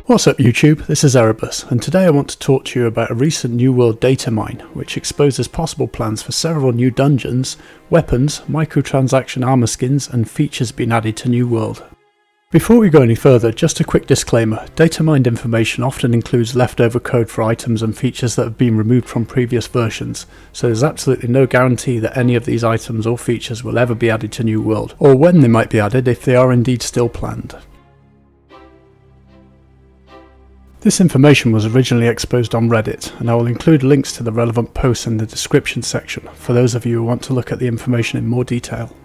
What's up YouTube, this is Erebus, and today I want to talk to you about a recent New World data mine which exposes possible plans for several new dungeons, weapons, microtransaction armor skins and features being added to New World. Before we go any further, just a quick disclaimer, data mined information often includes leftover code for items and features that have been removed from previous versions, so there's absolutely no guarantee that any of these items or features will ever be added to New World, or when they might be added if they are indeed still planned. This information was originally exposed on Reddit, and I will include links to the relevant posts in the description section for those of you who want to look at the information in more detail.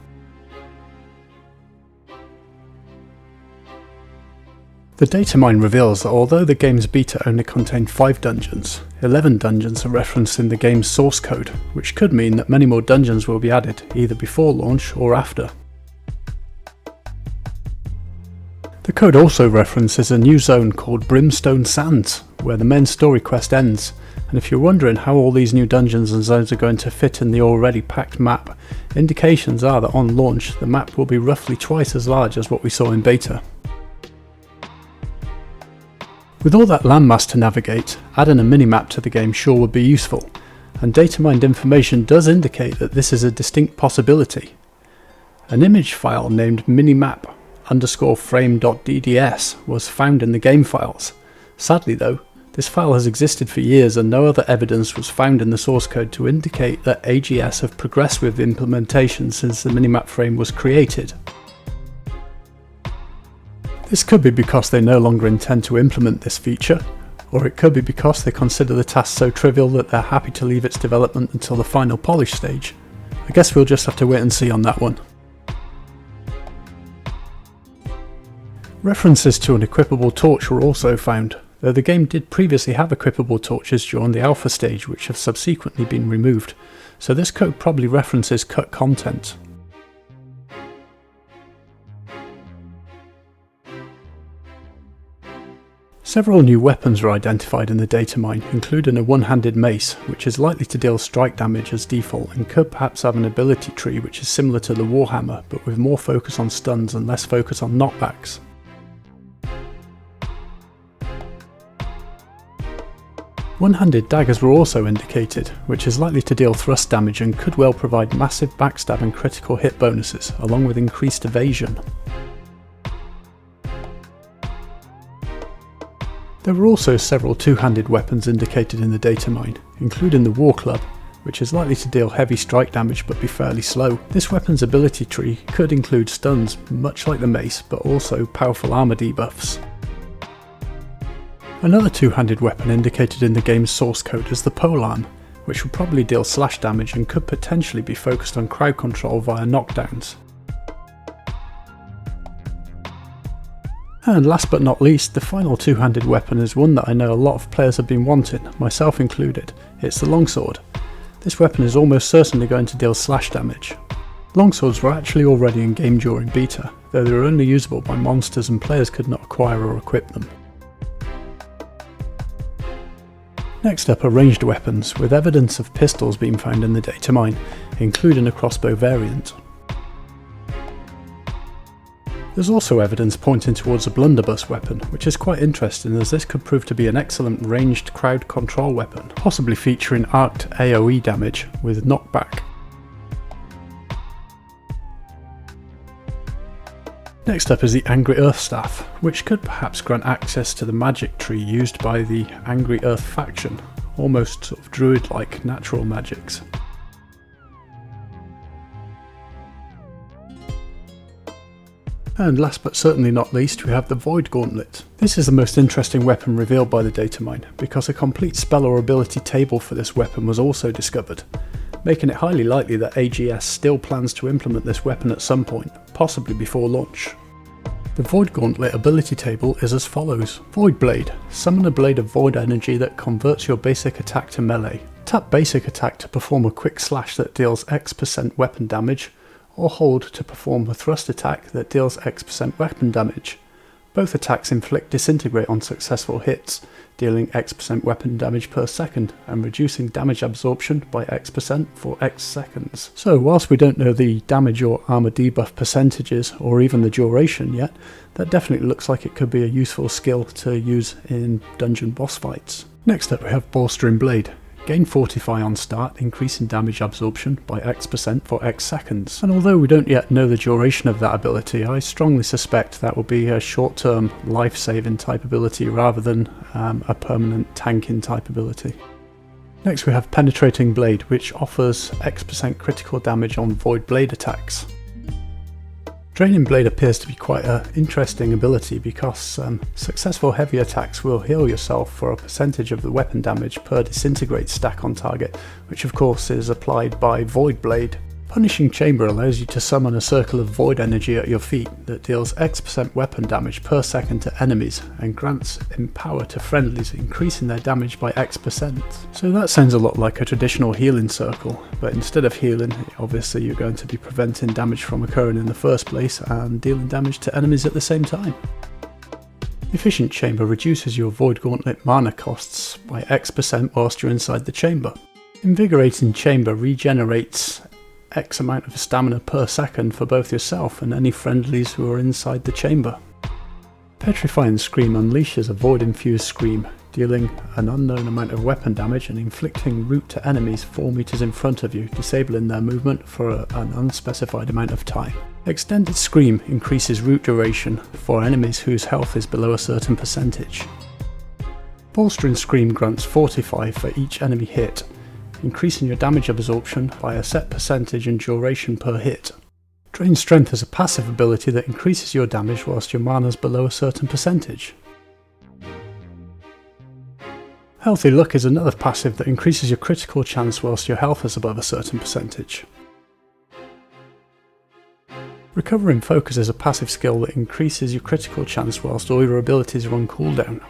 The data mine reveals that although the game's beta only contained 5 dungeons, 11 dungeons are referenced in the game's source code, which could mean that many more dungeons will be added, either before launch or after. The code also references a new zone called Brimstone Sands, where the main story quest ends, and if you're wondering how all these new dungeons and zones are going to fit in the already packed map, indications are that on launch the map will be roughly twice as large as what we saw in beta. With all that landmass to navigate, adding a minimap to the game sure would be useful, and data mined information does indicate that this is a distinct possibility. An image file named minimap_frame.dds was found in the game files. Sadly though, this file has existed for years and no other evidence was found in the source code to indicate that AGS have progressed with implementation since the minimap frame was created. This could be because they no longer intend to implement this feature, or it could be because they consider the task so trivial that they're happy to leave its development until the final polish stage. I guess we'll just have to wait and see on that one. References to an equipable torch were also found, though the game did previously have equipable torches during the alpha stage which have subsequently been removed, so this code probably references cut content. Several new weapons were identified in the data mine, including a one-handed mace, which is likely to deal strike damage as default and could perhaps have an ability tree which is similar to the Warhammer but with more focus on stuns and less focus on knockbacks. One-handed daggers were also indicated, which is likely to deal thrust damage and could well provide massive backstab and critical hit bonuses, along with increased evasion. There were also several two-handed weapons indicated in the data mine, including the War Club, which is likely to deal heavy strike damage but be fairly slow. This weapon's ability tree could include stuns, much like the mace, but also powerful armor debuffs. Another two-handed weapon indicated in the game's source code is the polearm, which will probably deal slash damage and could potentially be focused on crowd control via knockdowns. And last but not least, the final two-handed weapon is one that I know a lot of players have been wanting, myself included. It's the longsword. This weapon is almost certainly going to deal slash damage. Longswords were actually already in game during beta, though they were only usable by monsters and players could not acquire or equip them. Next up are ranged weapons, with evidence of pistols being found in the data mine, including a crossbow variant. There's also evidence pointing towards a blunderbuss weapon, which is quite interesting as this could prove to be an excellent ranged crowd control weapon, possibly featuring arced AoE damage with knockback. Next up is the Angry Earth Staff, which could perhaps grant access to the magic tree used by the Angry Earth faction, almost sort of druid-like natural magics. And last but certainly not least, we have the Void Gauntlet. This is the most interesting weapon revealed by the data mine, because a complete spell or ability table for this weapon was also discovered, making it highly likely that AGS still plans to implement this weapon at some point, possibly before launch. The Void Gauntlet ability table is as follows. Void Blade. Summon a blade of void energy that converts your basic attack to melee. Tap basic attack to perform a quick slash that deals X% weapon damage, or hold to perform a thrust attack that deals X% weapon damage. Both attacks inflict Disintegrate on successful hits, dealing X% weapon damage per second and reducing damage absorption by X% for X seconds. So whilst we don't know the damage or armor debuff percentages or even the duration yet, that definitely looks like it could be a useful skill to use in dungeon boss fights. Next up we have Bolstering Blade. Gain Fortify on start, increasing damage absorption by X% for X seconds. And although we don't yet know the duration of that ability, I strongly suspect that will be a short-term life-saving type ability rather than a permanent tanking type ability. Next we have Penetrating Blade, which offers X% critical damage on Void Blade attacks. Draining Blade appears to be quite an interesting ability because successful heavy attacks will heal yourself for a percentage of the weapon damage per Disintegrate stack on target, which of course is applied by Void Blade. Punishing Chamber allows you to summon a circle of void energy at your feet that deals X% weapon damage per second to enemies and grants Empower to friendlies, increasing their damage by X%. So that sounds a lot like a traditional healing circle, but instead of healing, obviously you're going to be preventing damage from occurring in the first place and dealing damage to enemies at the same time. Efficient Chamber reduces your Void Gauntlet mana costs by X% whilst you're inside the chamber. Invigorating Chamber regenerates X amount of stamina per second for both yourself and any friendlies who are inside the chamber. Petrifying Scream unleashes a void-infused scream, dealing an unknown amount of weapon damage and inflicting root to enemies 4 meters in front of you, disabling their movement for an unspecified amount of time. Extended Scream increases root duration for enemies whose health is below a certain percentage. Bolstering Scream grants Fortify for each enemy hit, increasing your damage absorption by a set percentage and duration per hit. Drain Strength is a passive ability that increases your damage whilst your mana is below a certain percentage. Healthy Luck is another passive that increases your critical chance whilst your health is above a certain percentage. Recovering Focus is a passive skill that increases your critical chance whilst all your abilities are on cooldown.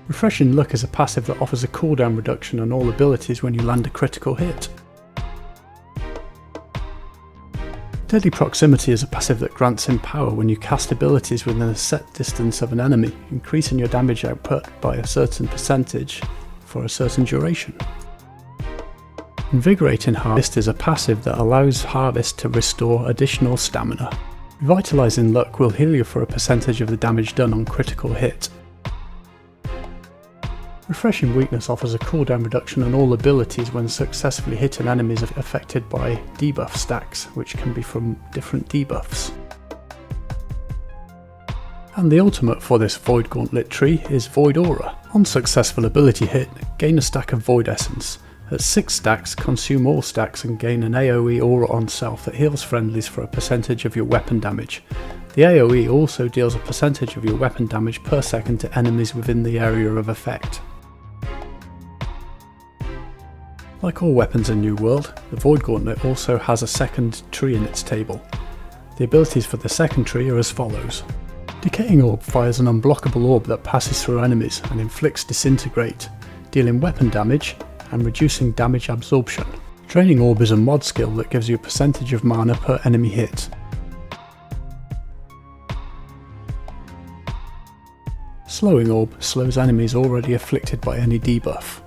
Refreshing Luck is a passive that offers a cooldown reduction on all abilities when you land a critical hit. Deadly Proximity is a passive that grants Empower when you cast abilities within a set distance of an enemy, increasing your damage output by a certain percentage for a certain duration. Invigorating Harvest is a passive that allows Harvest to restore additional stamina. Revitalizing Luck will heal you for a percentage of the damage done on critical hit. Refreshing Weakness offers a cooldown reduction on all abilities when successfully hitting enemies affected by debuff stacks, which can be from different debuffs. And the ultimate for this Void Gauntlet tree is Void Aura. On successful ability hit, gain a stack of Void Essence. At 6 stacks, consume all stacks and gain an AoE Aura on self that heals friendlies for a percentage of your weapon damage. The AoE also deals a percentage of your weapon damage per second to enemies within the area of effect. Like all weapons in New World, the Void Gauntlet also has a second tree in its table. The abilities for the second tree are as follows. Decaying Orb fires an unblockable orb that passes through enemies and inflicts Disintegrate, dealing weapon damage and reducing damage absorption. Draining Orb is a mod skill that gives you a percentage of mana per enemy hit. Slowing Orb slows enemies already afflicted by any debuff.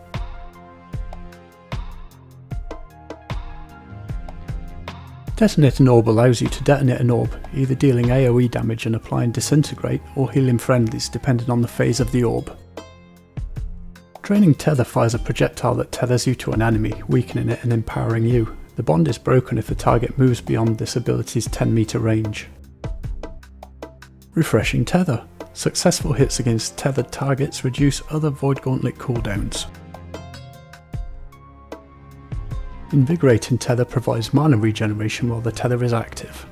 Detonating Orb allows you to detonate an orb, either dealing AoE damage and applying Disintegrate or healing friendlies depending on the phase of the orb. Draining Tether fires a projectile that tethers you to an enemy, weakening it and empowering you. The bond is broken if the target moves beyond this ability's 10 meter range. Refreshing Tether. Successful hits against tethered targets reduce other Void Gauntlet cooldowns. Invigorating Tether provides mana regeneration while the tether is active.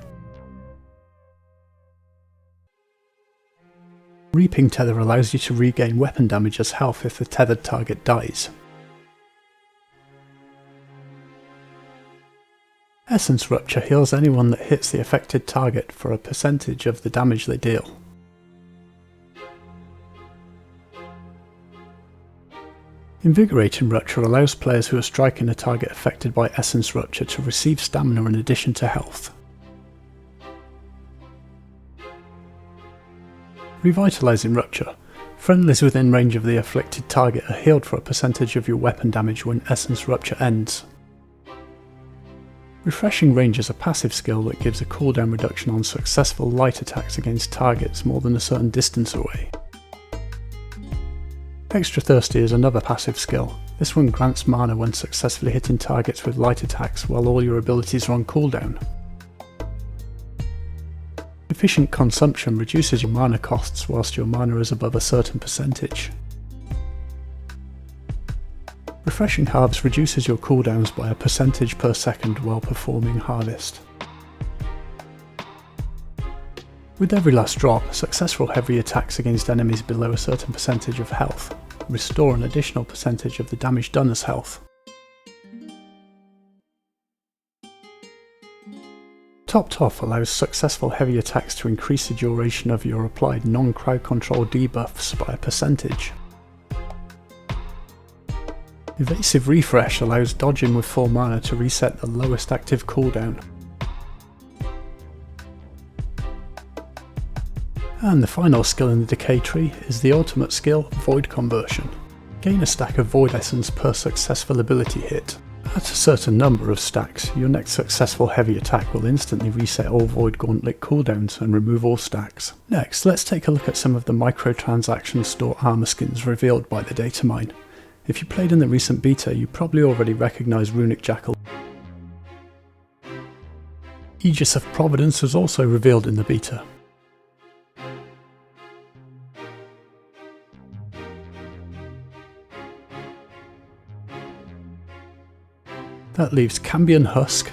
Reaping Tether allows you to regain weapon damage as health if the tethered target dies. Essence Rupture heals anyone that hits the affected target for a percentage of the damage they deal. Invigorating Rupture allows players who are striking a target affected by Essence Rupture to receive stamina in addition to health. Revitalizing Rupture. Friendlies within range of the afflicted target are healed for a percentage of your weapon damage when Essence Rupture ends. Refreshing Range is a passive skill that gives a cooldown reduction on successful light attacks against targets more than a certain distance away. Extra Thirsty is another passive skill. This one grants mana when successfully hitting targets with light attacks while all your abilities are on cooldown. Efficient Consumption reduces your mana costs whilst your mana is above a certain percentage. Refreshing Harvest reduces your cooldowns by a percentage per second while performing Harvest. With every last drop, successful heavy attacks against enemies below a certain percentage of health restore an additional percentage of the damage done as health. Topped Off allows successful heavy attacks to increase the duration of your applied non-crowd control debuffs by a percentage. Evasive Refresh allows dodging with full mana to reset the lowest active cooldown. And the final skill in the Decay tree is the ultimate skill, Void Conversion. Gain a stack of Void Essence per successful ability hit. At a certain number of stacks, your next successful heavy attack will instantly reset all Void Gauntlet cooldowns and remove all stacks. Next, let's take a look at some of the microtransaction store armor skins revealed by the datamine. If you played in the recent beta, you probably already recognise Runic Jackal. Aegis of Providence was also revealed in the beta. That leaves Cambion Husk,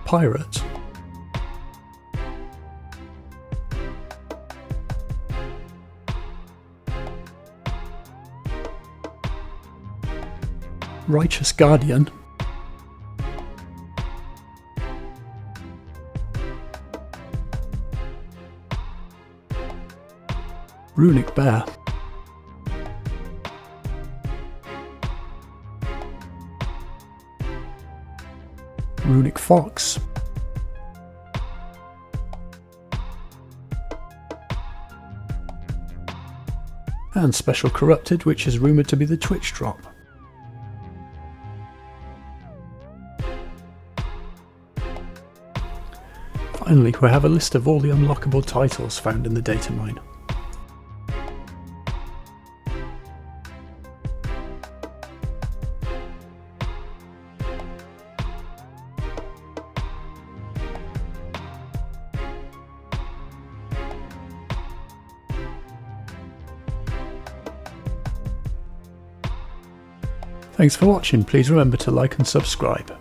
Pirate, Righteous Guardian, Runic Bear, Runic Fox, and Special Corrupted, which is rumoured to be the Twitch drop. Finally, we have a list of all the unlockable titles found in the datamine. Thanks for watching, please remember to like and subscribe.